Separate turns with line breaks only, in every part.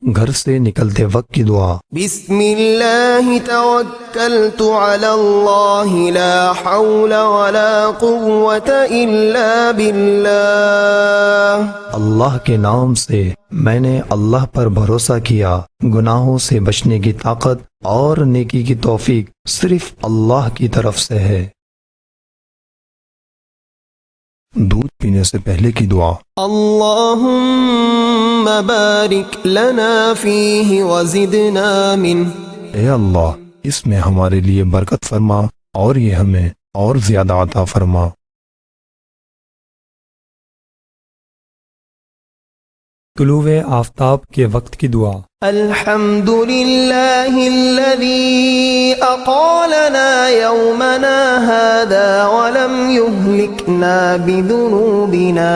گھر سے نکلتے وقت کی دعا۔
بسم اللہ توکلت علی اللہ لا حول ولا قوة الا باللہ،
اللہ کے نام سے میں نے اللہ پر بھروسہ کیا، گناہوں سے بچنے کی طاقت اور نیکی کی توفیق صرف اللہ کی طرف سے ہے۔ دودھ پینے سے پہلے کی دعا۔
اللہم بارک لنا فیہ وزدنا منہ،
اے اللہ اس میں ہمارے لیے برکت فرما اور یہ ہمیں اور زیادہ عطا فرما۔ طلوع آفتاب کے وقت کی دعا۔
الحمد للہ الذی اقالنا یومنا هذا ولم یہلکنا بذنوبنا،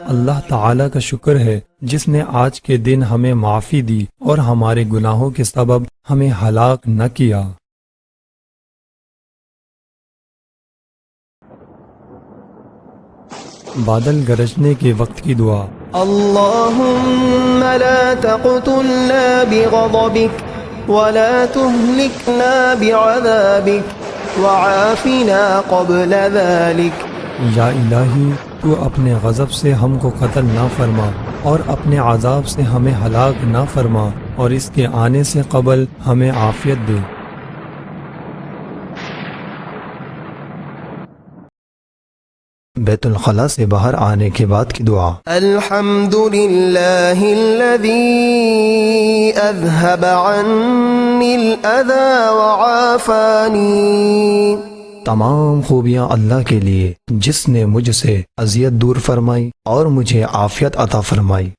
اللہ تعالیٰ کا شکر ہے جس نے آج کے دن ہمیں معافی دی اور ہمارے گناہوں کے سبب ہمیں ہلاک نہ کیا۔ بادل گرجنے کے وقت کی دعا۔
اللہم لا تقتلنا بغضبک ولا تہلکنا بعذابک وعافنا قبل ذلک،
یا الہی تو اپنے غضب سے ہم کو قتل نہ فرما اور اپنے عذاب سے ہمیں ہلاک نہ فرما اور اس کے آنے سے قبل ہمیں عافیت دے۔ بیت الخلاء سے باہر آنے کے بعد کی دعا۔
الحمد للہ الذی اذهب عنی الاذی وعافانی،
تمام خوبیاں اللہ کے لیے جس نے مجھ سے اذیت دور فرمائی اور مجھے عافیت عطا فرمائی۔